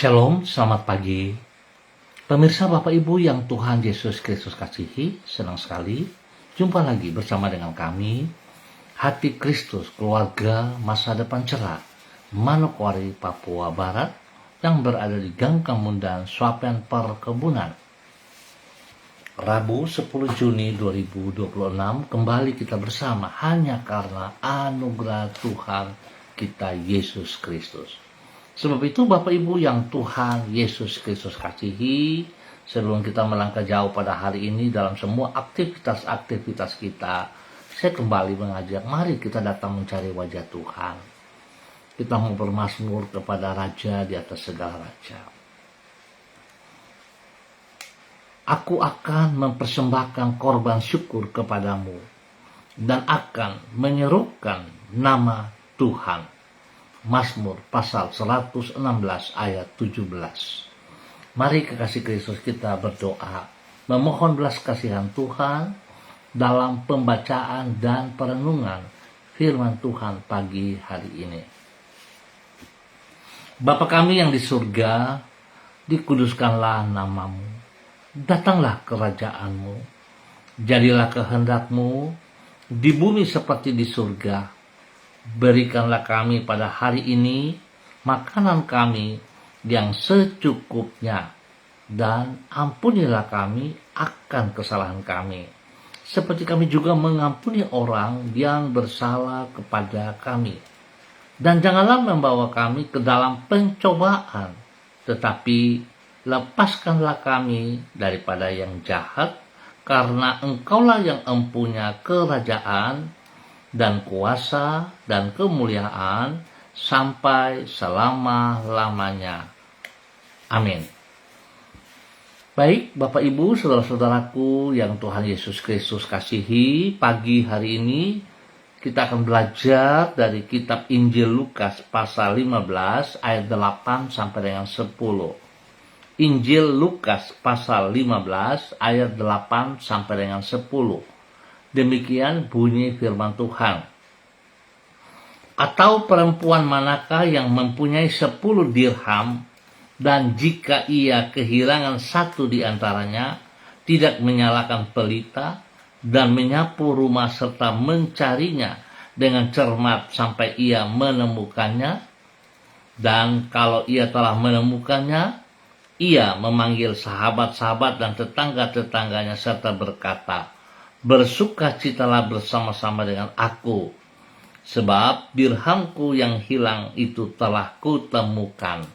Shalom, selamat pagi. Pemirsa Bapak Ibu yang Tuhan Yesus Kristus kasihi, senang sekali jumpa lagi bersama dengan kami, Hati Kristus Keluarga Masa Depan Cerah, Manokwari, Papua Barat, yang berada di Gang Kamundan, Swapen Perkebunan. Rabu 10 Juni 2026 kembali kita bersama hanya karena anugerah Tuhan kita Yesus Kristus. Sebab itu Bapak Ibu yang Tuhan Yesus Kristus kasihi, sebelum kita melangkah jauh pada hari ini dalam semua aktivitas kita, saya kembali mengajak, mari kita datang mencari wajah Tuhan. Kita mau bermazmur kepada Raja di atas segala raja. Aku akan mempersembahkan korban syukur kepadamu dan akan menyerukan nama Tuhan. Mazmur pasal 116 ayat 17. Mari kekasih Kristus kita berdoa, memohon belas kasihan Tuhan dalam pembacaan dan perenungan firman Tuhan pagi hari ini. Bapa kami yang di surga, dikuduskanlah namamu, datanglah kerajaanmu, jadilah kehendakmu di bumi seperti di surga. Berikanlah kami pada hari ini makanan kami yang secukupnya, dan ampunilah kami akan kesalahan kami, seperti kami juga mengampuni orang yang bersalah kepada kami. Dan janganlah membawa kami ke dalam pencobaan, tetapi lepaskanlah kami daripada yang jahat, karena Engkaulah yang empunya kerajaan dan kuasa dan kemuliaan sampai selama-lamanya. Amin. Baik Bapak Ibu, saudara-saudaraku yang Tuhan Yesus Kristus kasihi, pagi hari ini kita akan belajar dari kitab Injil Lukas pasal 15 ayat 8 sampai dengan 10. Injil Lukas pasal 15 ayat 8 sampai dengan 10. Demikian bunyi firman Tuhan. Atau perempuan manakah yang mempunyai 10 dirham, dan jika ia kehilangan satu di antaranya, tidak menyalakan pelita dan menyapu rumah serta mencarinya dengan cermat sampai ia menemukannya? Dan kalau ia telah menemukannya, ia memanggil sahabat-sahabat dan tetangga-tetangganya serta berkata, bersukacitalah bersama-sama dengan aku, sebab dirhamku yang hilang itu telah kutemukan.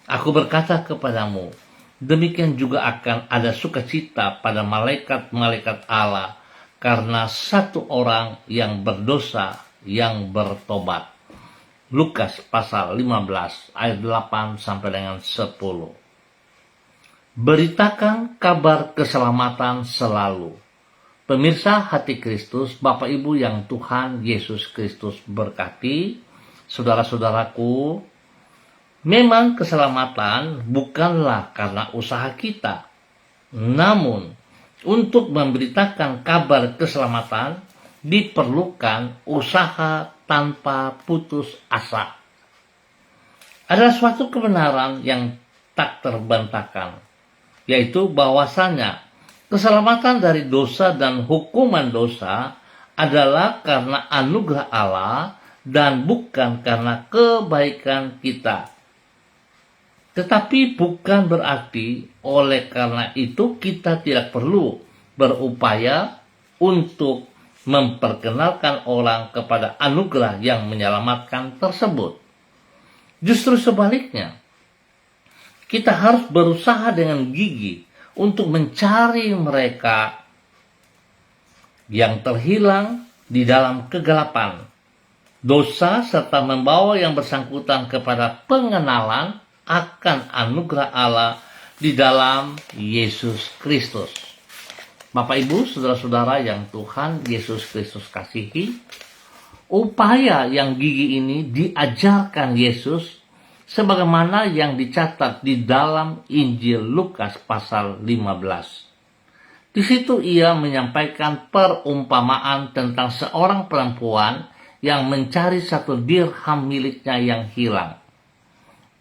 Aku berkata kepadamu, demikian juga akan ada sukacita pada malaikat-malaikat Allah karena satu orang yang berdosa yang bertobat. Lukas pasal 15 ayat 8 sampai dengan 10. Beritakan kabar keselamatan selalu. Pemirsa Hati Kristus, Bapak Ibu yang Tuhan Yesus Kristus berkati, saudara-saudaraku, memang keselamatan bukanlah karena usaha kita. Namun, untuk memberitakan kabar keselamatan diperlukan usaha tanpa putus asa. Ada suatu kebenaran yang tak terbantahkan, yaitu bahwasanya keselamatan dari dosa dan hukuman dosa adalah karena anugerah Allah dan bukan karena kebaikan kita. Tetapi bukan berarti oleh karena itu kita tidak perlu berupaya untuk memperkenalkan orang kepada anugerah yang menyelamatkan tersebut. Justru sebaliknya, kita harus berusaha dengan gigih untuk mencari mereka yang terhilang di dalam kegelapan dosa, serta membawa yang bersangkutan kepada pengenalan akan anugerah Allah di dalam Yesus Kristus. Bapak Ibu, saudara-saudara yang Tuhan Yesus Kristus kasihi, upaya yang gigih ini diajarkan Yesus sebagaimana yang dicatat di dalam Injil Lukas pasal 15. Di situ ia menyampaikan perumpamaan tentang seorang perempuan yang mencari satu dirham miliknya yang hilang.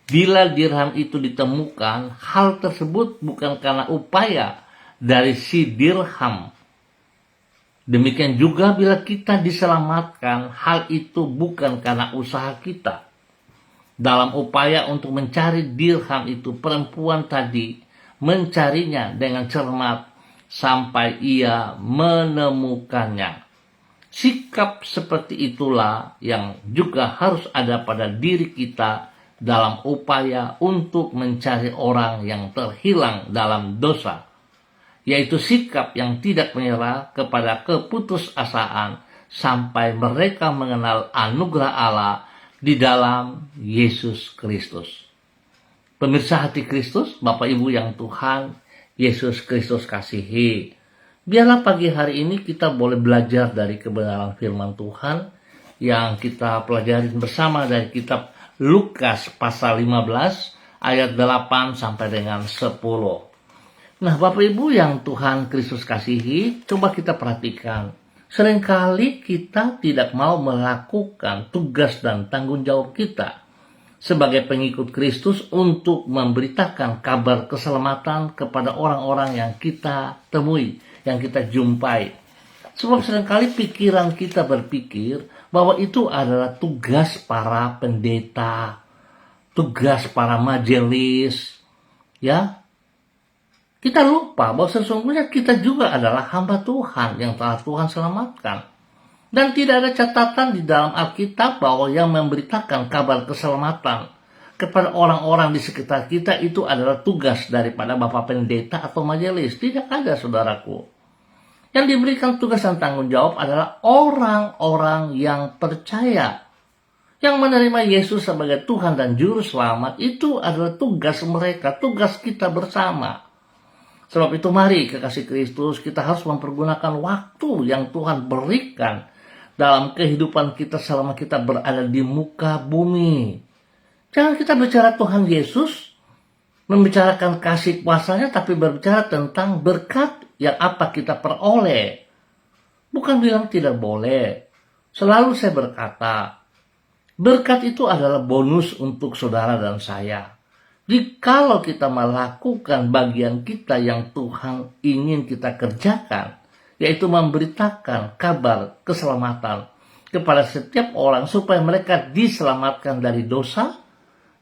Bila dirham itu ditemukan, hal tersebut bukan karena upaya dari si dirham. Demikian juga bila kita diselamatkan, hal itu bukan karena usaha kita. Dalam upaya untuk mencari dirham itu, perempuan tadi mencarinya dengan cermat sampai ia menemukannya. Sikap seperti itulah yang juga harus ada pada diri kita dalam upaya untuk mencari orang yang terhilang dalam dosa, yaitu sikap yang tidak menyerah kepada keputusasaan sampai mereka mengenal anugerah Allah di dalam Yesus Kristus. Pemirsa hati Kristus, Bapak Ibu yang Tuhan Yesus Kristus kasihi, biarlah pagi hari ini kita boleh belajar dari kebenaran firman Tuhan yang kita pelajari bersama dari kitab Lukas pasal 15 ayat 8 sampai dengan 10. Nah, Bapak Ibu yang Tuhan Kristus kasihi, coba kita perhatikan. Seringkali kita tidak mau melakukan tugas dan tanggung jawab kita sebagai pengikut Kristus untuk memberitakan kabar keselamatan kepada orang-orang yang kita temui, yang kita jumpai. Sebab seringkali pikiran kita berpikir bahwa itu adalah tugas para pendeta, tugas para majelis, ya. Kita lupa bahwa sesungguhnya kita juga adalah hamba Tuhan yang telah Tuhan selamatkan. Dan tidak ada catatan di dalam Alkitab bahwa yang memberitakan kabar keselamatan kepada orang-orang di sekitar kita itu adalah tugas daripada Bapak Pendeta atau majelis. Tidak ada, saudaraku. Yang diberikan tugas dan tanggung jawab adalah orang-orang yang percaya, yang menerima Yesus sebagai Tuhan dan Juru Selamat. Itu adalah tugas mereka, tugas kita bersama. Sebab itu mari kekasih Kristus, kita harus mempergunakan waktu yang Tuhan berikan dalam kehidupan kita selama kita berada di muka bumi. Jangan kita bicara Tuhan Yesus, membicarakan kasih kuasanya, tapi berbicara tentang berkat yang apa kita peroleh. Bukan bilang tidak boleh. Selalu saya berkata, berkat itu adalah bonus untuk saudara dan saya. Jikalau kita melakukan bagian kita yang Tuhan ingin kita kerjakan, yaitu memberitakan kabar keselamatan kepada setiap orang supaya mereka diselamatkan dari dosa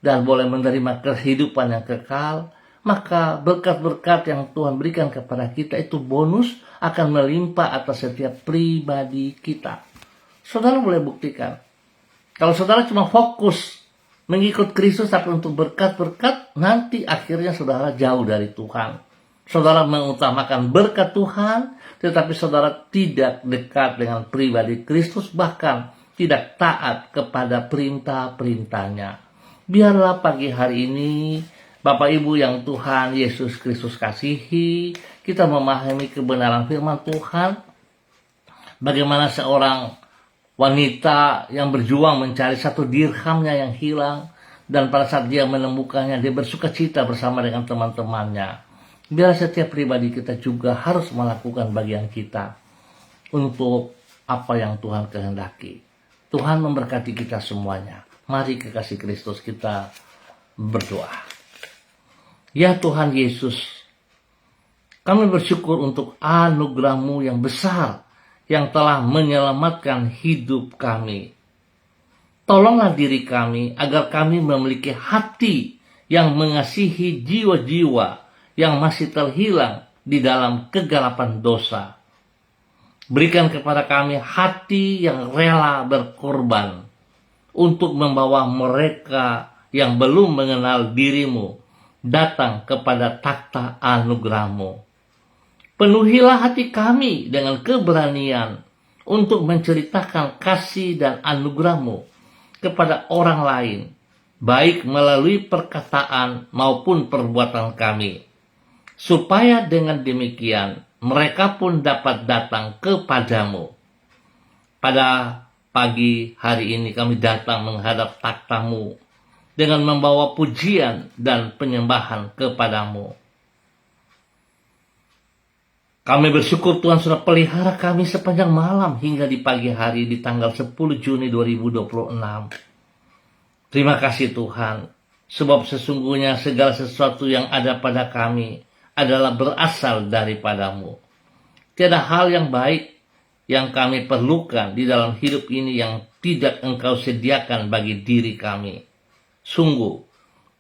dan boleh menerima kehidupan yang kekal, maka berkat-berkat yang Tuhan berikan kepada kita itu bonus akan melimpah atas setiap pribadi kita. Saudara boleh buktikan. Kalau saudara cuma fokus mengikut Kristus tapi untuk berkat-berkat, nanti akhirnya saudara jauh dari Tuhan. Saudara mengutamakan berkat Tuhan, tetapi saudara tidak dekat dengan pribadi Kristus, bahkan tidak taat kepada perintah-perintahnya. Biarlah pagi hari ini, Bapak Ibu yang Tuhan Yesus Kristus kasihi, kita memahami kebenaran firman Tuhan. Bagaimana seorang wanita yang berjuang mencari satu dirhamnya yang hilang, dan pada saat dia menemukannya, dia bersuka cita bersama dengan teman-temannya. Biar setiap pribadi kita juga harus melakukan bagian kita untuk apa yang Tuhan kehendaki. Tuhan memberkati kita semuanya. Mari kekasih Kristus kita berdoa. Ya Tuhan Yesus, kami bersyukur untuk anugerah-Mu yang besar yang telah menyelamatkan hidup kami. Tolonglah diri kami agar kami memiliki hati yang mengasihi jiwa-jiwa yang masih terhilang di dalam kegelapan dosa. Berikan kepada kami hati yang rela berkorban untuk membawa mereka yang belum mengenal diri-Mu datang kepada takhta anugerah-Mu. Penuhilah hati kami dengan keberanian untuk menceritakan kasih dan anugerah-Mu kepada orang lain, baik melalui perkataan maupun perbuatan kami, supaya dengan demikian mereka pun dapat datang kepadamu. Pada pagi hari ini kami datang menghadap takhta-Mu dengan membawa pujian dan penyembahan kepadamu. Kami bersyukur Tuhan sudah pelihara kami sepanjang malam hingga di pagi hari di tanggal 10 Juni 2026. Terima kasih Tuhan. Sebab sesungguhnya segala sesuatu yang ada pada kami adalah berasal daripadamu. Tiada hal yang baik yang kami perlukan di dalam hidup ini yang tidak Engkau sediakan bagi diri kami. Sungguh,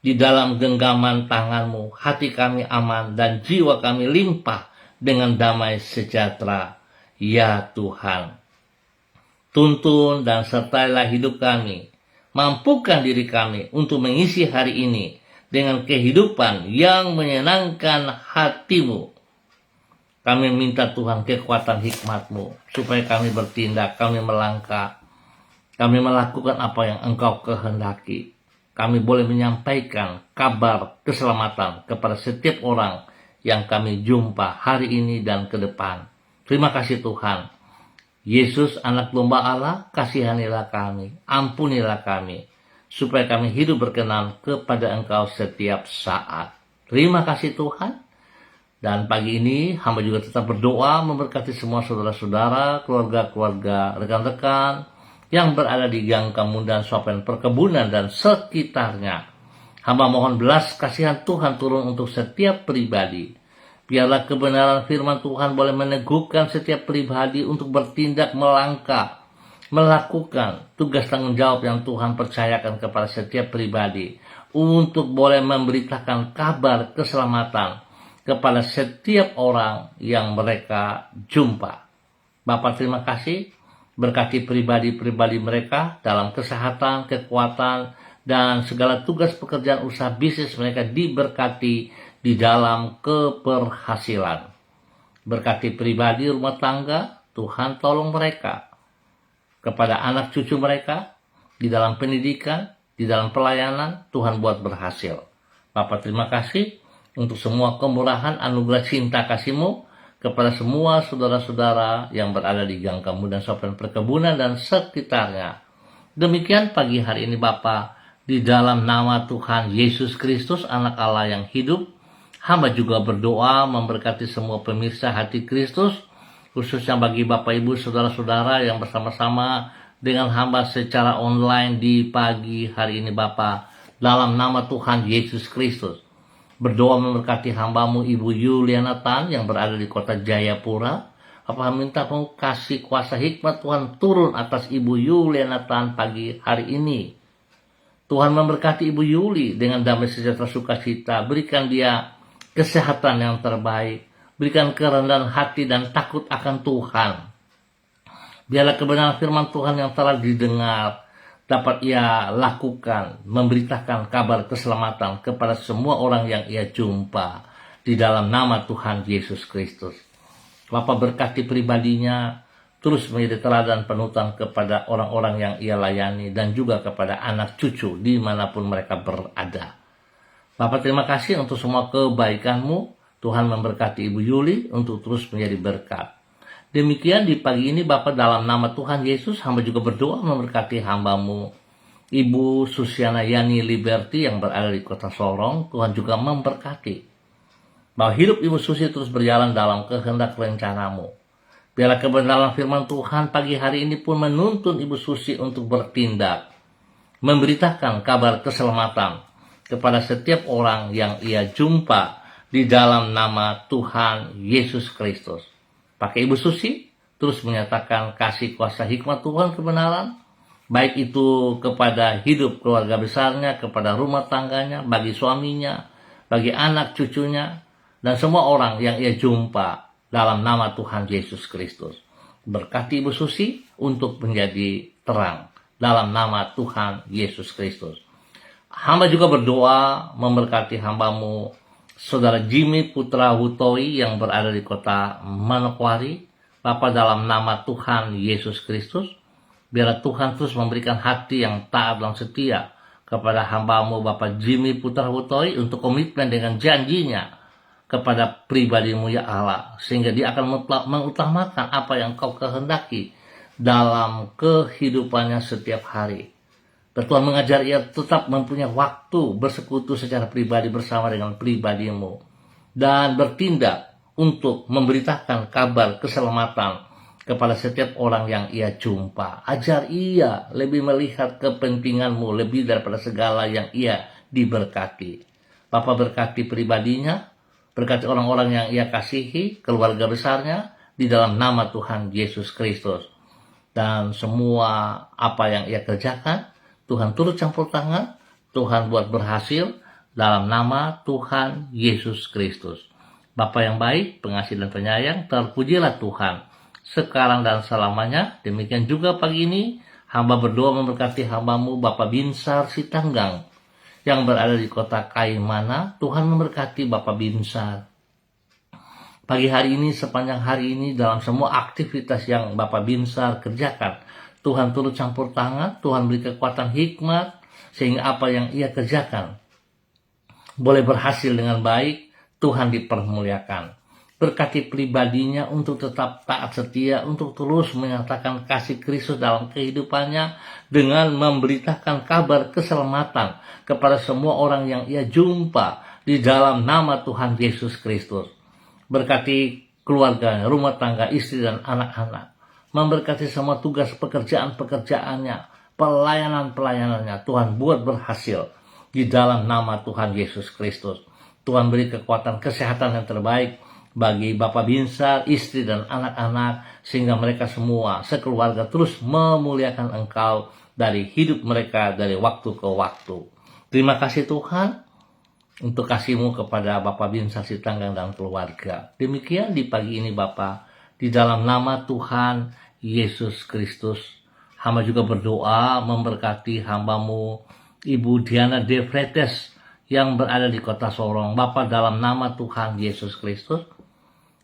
di dalam genggaman tangan-Mu, hati kami aman dan jiwa kami limpah dengan damai sejahtera. Ya Tuhan, tuntun dan sertailah hidup kami. Mampukan diri kami untuk mengisi hari ini dengan kehidupan yang menyenangkan hati-Mu. Kami minta Tuhan kekuatan hikmat-Mu supaya kami bertindak, kami melangkah, kami melakukan apa yang Engkau kehendaki. Kami boleh menyampaikan kabar keselamatan kepada setiap orang yang kami jumpa hari ini dan ke depan. Terima kasih Tuhan. Yesus, anak domba Allah, kasihanilah kami, ampunilah kami, supaya kami hidup berkenan kepada Engkau setiap saat. Terima kasih Tuhan. Dan pagi ini hamba juga tetap berdoa memberkati semua saudara-saudara, keluarga-keluarga, rekan-rekan yang berada di Gang Kamundan, Sopen Perkebunan dan sekitarnya. Hamba mohon belas kasihan Tuhan turun untuk setiap pribadi. Biarlah kebenaran firman Tuhan boleh meneguhkan setiap pribadi untuk bertindak, melangkah, melakukan tugas tanggung jawab yang Tuhan percayakan kepada setiap pribadi untuk boleh memberitakan kabar keselamatan kepada setiap orang yang mereka jumpa. Bapa, terima kasih, berkati pribadi-pribadi mereka dalam kesehatan, kekuatan, dan segala tugas pekerjaan usaha bisnis mereka diberkati di dalam keberhasilan. Berkati pribadi rumah tangga, Tuhan tolong mereka. Kepada anak cucu mereka, di dalam pendidikan, di dalam pelayanan, Tuhan buat berhasil. Bapak terima kasih untuk semua kemurahan anugerah cinta kasih-Mu kepada semua saudara-saudara yang berada di Gang Kamundan, Sopen Perkebunan dan sekitarnya. Demikian pagi hari ini Bapa, di dalam nama Tuhan Yesus Kristus, anak Allah yang hidup, hamba juga berdoa memberkati semua pemirsa hati Kristus, khususnya bagi Bapak Ibu Saudara-saudara yang bersama-sama dengan hamba secara online di pagi hari ini Bapa, dalam nama Tuhan Yesus Kristus. Berdoa memberkati hamba-Mu Ibu Yuliana Tan yang berada di kota Jayapura. Apa minta Mu kasih kuasa hikmat Tuhan turun atas Ibu Yuliana Tan pagi hari ini. Tuhan memberkati Ibu Yuli dengan damai sejahtera sukacita, berikan dia kesehatan yang terbaik, berikan kerendahan hati dan takut akan Tuhan. Biarlah kebenaran firman Tuhan yang telah didengar dapat ia lakukan, memberitakan kabar keselamatan kepada semua orang yang ia jumpa di dalam nama Tuhan Yesus Kristus. Bapa berkati pribadinya, terus menjadi teladan panutan kepada orang-orang yang ia layani dan juga kepada anak cucu dimanapun mereka berada. Bapak terima kasih untuk semua kebaikan-Mu. Tuhan memberkati Ibu Yuli untuk terus menjadi berkat. Demikian di pagi ini Bapak, dalam nama Tuhan Yesus, hamba juga berdoa memberkati hamba-Mu Ibu Susiana Yani Liberty yang berada di kota Sorong. Tuhan juga memberkati bahwa hidup Ibu Susi terus berjalan dalam kehendak rencana-Mu. Biarlah kebenaran firman Tuhan pagi hari ini pun menuntun Ibu Susi untuk bertindak, memberitakan kabar keselamatan kepada setiap orang yang ia jumpa di dalam nama Tuhan Yesus Kristus. Pakai Ibu Susi terus menyatakan kasih kuasa hikmat Tuhan kebenaran, baik itu kepada hidup keluarga besarnya, kepada rumah tangganya, bagi suaminya, bagi anak cucunya, dan semua orang yang ia jumpa dalam nama Tuhan Yesus Kristus. Berkati Ibu Susi untuk menjadi terang dalam nama Tuhan Yesus Kristus. Hamba juga berdoa memberkati hamba-Mu Saudara Jimmy Putra Hutoi yang berada di kota Manokwari. Bapa, dalam nama Tuhan Yesus Kristus, biarlah Tuhan terus memberikan hati yang taat dan setia kepada hamba-Mu Bapak Jimmy Putra Hutoi untuk komitmen dengan janjinya kepada pribadi-Mu ya Allah, sehingga dia akan mengutamakan apa yang Kau kehendaki dalam kehidupannya setiap hari. Dan Tuhan mengajar ia tetap mempunyai waktu bersekutu secara pribadi bersama dengan pribadi-Mu dan bertindak untuk memberitakan kabar keselamatan kepada setiap orang yang ia jumpa. Ajar ia lebih melihat kepentingan-Mu lebih daripada segala yang ia diberkati. Bapak berkati pribadinya, berkati orang-orang yang ia kasihi, keluarga besarnya, di dalam nama Tuhan Yesus Kristus. Dan semua apa yang ia kerjakan, Tuhan turut campur tangan, Tuhan buat berhasil dalam nama Tuhan Yesus Kristus. Bapa yang baik, pengasih dan penyayang, terpujilah Tuhan sekarang dan selamanya. Demikian juga pagi ini, hamba berdoa memberkati hambamu Bapak Binsar Sitanggang yang berada di kota Kaimana. Tuhan memberkati Bapak Binsar. Pagi hari ini, sepanjang hari ini, dalam semua aktivitas yang Bapak Binsar kerjakan, Tuhan turut campur tangan, Tuhan beri kekuatan hikmat, sehingga apa yang ia kerjakan boleh berhasil dengan baik, Tuhan dipermuliakan. Berkati pribadinya untuk tetap taat setia, untuk terus menyatakan kasih Kristus dalam kehidupannya, dengan memberitakan kabar keselamatan kepada semua orang yang ia jumpa di dalam nama Tuhan Yesus Kristus. Berkati keluarganya, rumah tangga, istri dan anak-anak. Memberkati semua tugas pekerjaan-pekerjaannya, pelayanan-pelayanannya. Tuhan buat berhasil di dalam nama Tuhan Yesus Kristus. Tuhan beri kekuatan kesehatan yang terbaik bagi Bapak Binsar, istri dan anak-anak, sehingga mereka semua sekeluarga terus memuliakan Engkau dari hidup mereka dari waktu ke waktu. Terima kasih Tuhan untuk kasih-Mu kepada Bapak Binsar Sitanggang dan keluarga. Demikian di pagi ini Bapak, di dalam nama Tuhan Yesus Kristus, hamba juga berdoa memberkati hamba-Mu Ibu Diana De Vretes yang berada di kota Sorong. Bapa, dalam nama Tuhan Yesus Kristus,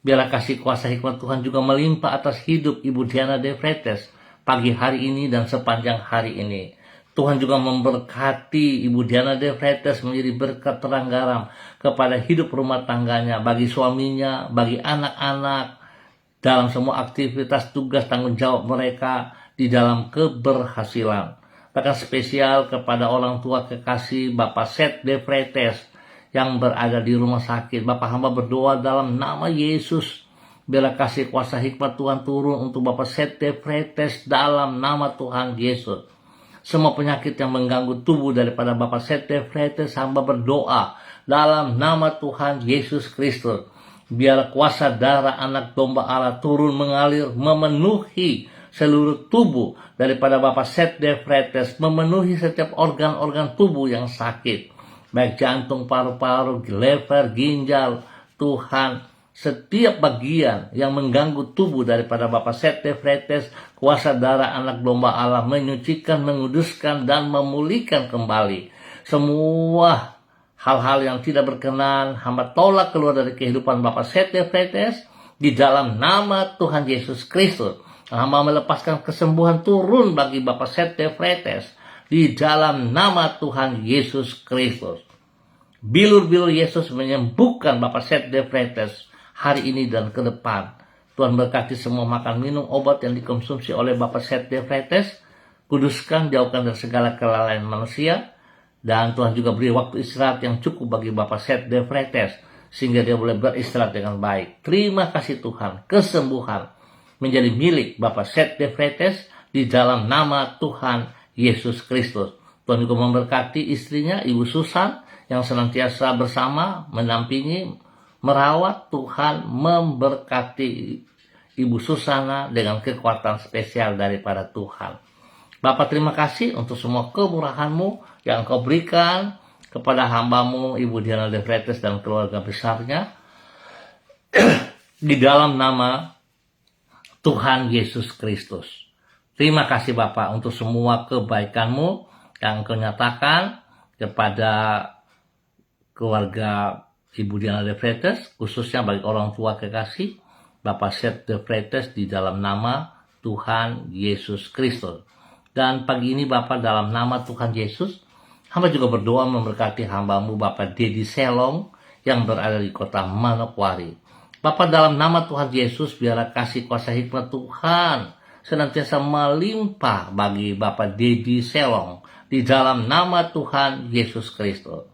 biarlah kasih kuasa hikmat Tuhan juga melimpah atas hidup Ibu Diana De Vretes pagi hari ini dan sepanjang hari ini. Tuhan juga memberkati Ibu Diana De Vretes menjadi berkat terang garam kepada hidup rumah tangganya, bagi suaminya, bagi anak-anak, dalam semua aktivitas tugas tanggung jawab mereka di dalam keberhasilan. Bahkan spesial kepada orang tua kekasih Bapak Seth De Vretes yang berada di rumah sakit. Bapak hamba berdoa dalam nama Yesus, biarlah kasih kuasa hikmat Tuhan turun untuk Bapak Seth De Vretes dalam nama Tuhan Yesus. Semua penyakit yang mengganggu tubuh daripada Bapak Seth De Vretes, hamba berdoa dalam nama Tuhan Yesus Kristus. Biarlah kuasa darah anak domba Allah turun mengalir memenuhi seluruh tubuh daripada Bapak Seth De Vretes, memenuhi setiap organ-organ tubuh yang sakit, baik jantung, paru-paru, lever, ginjal. Tuhan, setiap bagian yang mengganggu tubuh daripada Bapak Seth De Vretes, kuasa darah anak domba Allah menyucikan, menguduskan, dan memulihkan kembali. Semua hal-hal yang tidak berkenan, hamba tolak keluar dari kehidupan Bapak Seth De Vretes di dalam nama Tuhan Yesus Kristus. Hamba melepaskan kesembuhan turun bagi Bapak Seth De Vretes di dalam nama Tuhan Yesus Kristus. Bilur-bilur Yesus menyembuhkan Bapak Seth De Vretes hari ini dan ke depan. Tuhan berkati semua makan minum obat yang dikonsumsi oleh Bapak Seth De Vretes. Kuduskan, jauhkan dari segala kelalaian manusia. Dan Tuhan juga beri waktu istirahat yang cukup bagi Bapak Seth De Vretes, sehingga dia boleh beristirahat dengan baik. Terima kasih Tuhan, kesembuhan menjadi milik Bapak Seth De Vretes di dalam nama Tuhan Yesus Kristus. Tuhan juga memberkati istrinya, Ibu Susan, yang senantiasa bersama, mendampingi, merawat. Tuhan memberkati Ibu Susana dengan kekuatan spesial daripada Tuhan. Bapak, terima kasih untuk semua kemurahan-Mu yang Kau berikan kepada hamba-Mu Ibu Diana De Vretes dan keluarga besarnya di dalam nama Tuhan Yesus Kristus. Terima kasih Bapak untuk semua kebaikan-Mu yang Kau nyatakan kepada keluarga Ibu Diana De Vretes, khususnya bagi orang tua kekasih Bapak Seth De Vretes di dalam nama Tuhan Yesus Kristus. Dan pagi ini Bapak, dalam nama Tuhan Yesus, hamba juga berdoa memberkati hamba-Mu Bapak Dedi Selong yang berada di kota Manokwari. Bapak, dalam nama Tuhan Yesus, biarlah kasih kuasa hikmat Tuhan senantiasa melimpah bagi Bapak Dedi Selong di dalam nama Tuhan Yesus Kristus.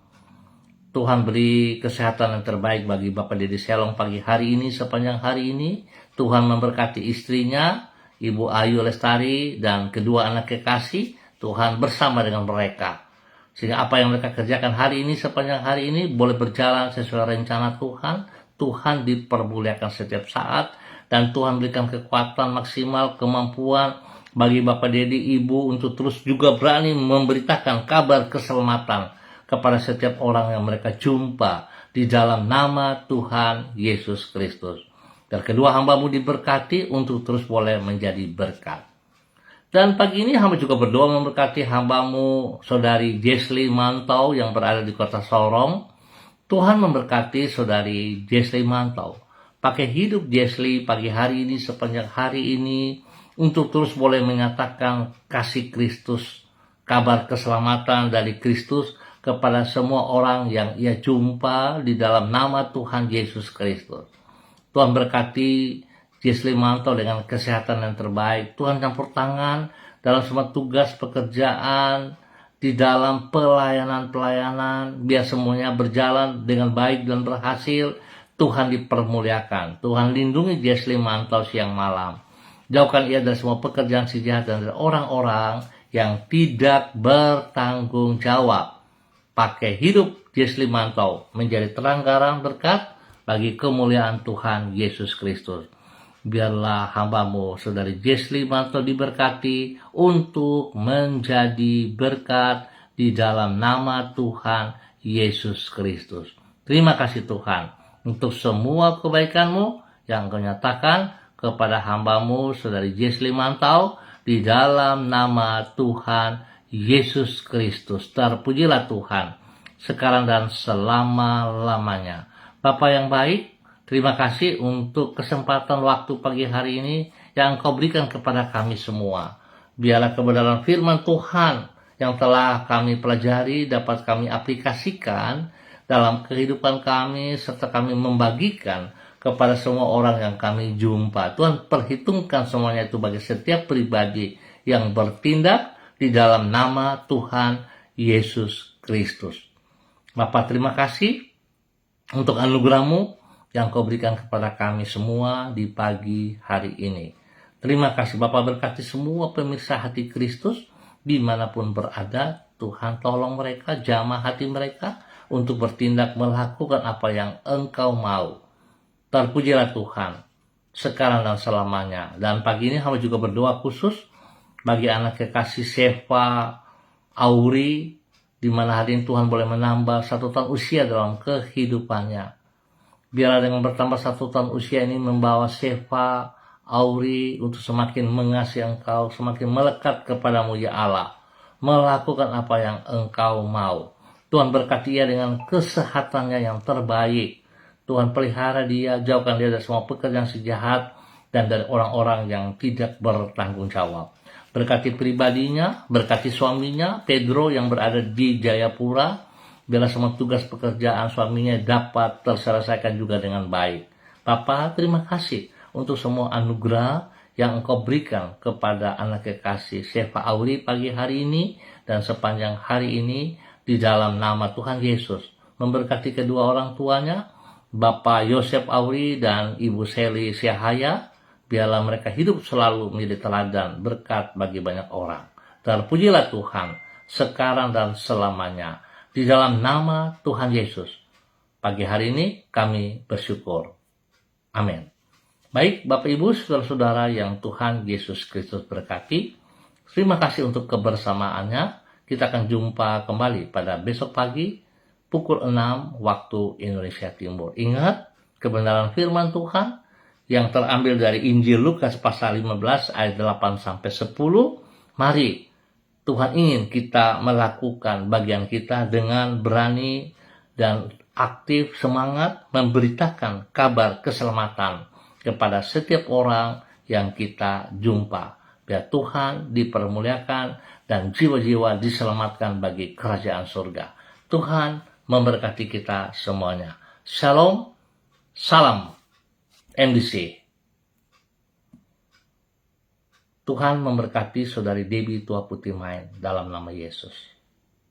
Tuhan beri kesehatan yang terbaik bagi Bapak Dedi Selong pagi hari ini, sepanjang hari ini. Tuhan memberkati istrinya, Ibu Ayu Lestari, dan kedua anak kekasih. Tuhan bersama dengan mereka. Sehingga apa yang mereka kerjakan hari ini sepanjang hari ini boleh berjalan sesuai rencana Tuhan. Tuhan dipermuliakan setiap saat, dan Tuhan berikan kekuatan maksimal, kemampuan bagi Bapak, Dedi, Ibu untuk terus juga berani memberitakan kabar keselamatan kepada setiap orang yang mereka jumpa di dalam nama Tuhan Yesus Kristus. Dan kedua hamba-Mu diberkati untuk terus boleh menjadi berkat. Dan pagi ini hamba juga berdoa memberkati hamba-Mu Saudari Jesli Mantau yang berada di kota Sorong. Tuhan memberkati Saudari Jesli Mantau. Pakai hidup Jesli pagi hari ini sepanjang hari ini untuk terus boleh menyatakan kasih Kristus, kabar keselamatan dari Kristus kepada semua orang yang ia jumpa di dalam nama Tuhan Yesus Kristus. Tuhan berkati Jesli Mantau dengan kesehatan yang terbaik. Tuhan campur tangan dalam semua tugas pekerjaan, di dalam pelayanan-pelayanan, biar semuanya berjalan dengan baik dan berhasil. Tuhan dipermuliakan. Tuhan lindungi Jesli Mantau siang malam. Jauhkan ia dari semua pekerjaan si jahat dan dari orang-orang yang tidak bertanggung jawab. Pakai hidup Jesli Mantau menjadi terang garang berkat bagi kemuliaan Tuhan Yesus Kristus. Biarlah hamba-Mu Saudari Jesli Mantau diberkati untuk menjadi berkat di dalam nama Tuhan Yesus Kristus. Terima kasih Tuhan untuk semua kebaikan-Mu yang Engkau nyatakan kepada hamba-Mu Saudari Jesli Mantau di dalam nama Tuhan Yesus Kristus. Terpujilah Tuhan sekarang dan selama-lamanya. Bapa yang baik, terima kasih untuk kesempatan waktu pagi hari ini yang Engkau berikan kepada kami semua. Biarlah kebenaran firman Tuhan yang telah kami pelajari dapat kami aplikasikan dalam kehidupan kami, serta kami membagikan kepada semua orang yang kami jumpa. Tuhan, perhitungkan semuanya itu bagi setiap pribadi yang bertindak di dalam nama Tuhan Yesus Kristus. Bapa, terima kasih untuk anugerah-Mu yang Kau berikan kepada kami semua di pagi hari ini. Terima kasih Bapa, berkati semua pemirsa Hati Kristus dimanapun berada. Tuhan, tolong mereka, jamah hati mereka untuk bertindak melakukan apa yang Engkau mau. Terpujilah Tuhan sekarang dan selamanya. Dan pagi ini hamba juga berdoa khusus bagi anak kekasih Seva Auri, di mana hari ini Tuhan boleh menambah 1 tahun usia dalam kehidupannya. Biarlah dengan bertambah 1 tahun usia ini membawa Seva Auri untuk semakin mengasihi Engkau, semakin melekat kepadamu ya Allah, melakukan apa yang Engkau mau. Tuhan berkati ia dengan kesehatannya yang terbaik. Tuhan pelihara dia, jauhkan dia dari semua pekerjaan sejahat dan dari orang-orang yang tidak bertanggung jawab. Berkati pribadinya, berkati suaminya Pedro yang berada di Jayapura. Biarlah semua tugas pekerjaan suaminya dapat terselesaikan juga dengan baik. Bapa, terima kasih untuk semua anugerah yang Engkau berikan kepada anak kekasih Seva Auri pagi hari ini dan sepanjang hari ini di dalam nama Tuhan Yesus. Memberkati kedua orang tuanya, Bapak Yosef Auri dan Ibu Seli Syahaya. Biarlah mereka hidup selalu menjadi teladan berkat bagi banyak orang. Terpujilah Tuhan sekarang dan selamanya. Di dalam nama Tuhan Yesus, pagi hari ini kami bersyukur. Amin. Baik Bapak Ibu, saudara-saudara yang Tuhan Yesus Kristus berkati, terima kasih untuk kebersamaannya. Kita akan jumpa kembali pada besok pagi, pukul 6 waktu Indonesia Timur. Ingat, kebenaran firman Tuhan yang terambil dari Injil Lukas pasal 15 ayat 8-10. Mari, Tuhan ingin kita melakukan bagian kita dengan berani dan aktif, semangat memberitakan kabar keselamatan kepada setiap orang yang kita jumpa. Biar Tuhan dipermuliakan dan jiwa-jiwa diselamatkan bagi kerajaan surga. Tuhan memberkati kita semuanya. Shalom, salam MDC. Tuhan memberkati Saudari Debbie Tua Putih Main dalam nama Yesus.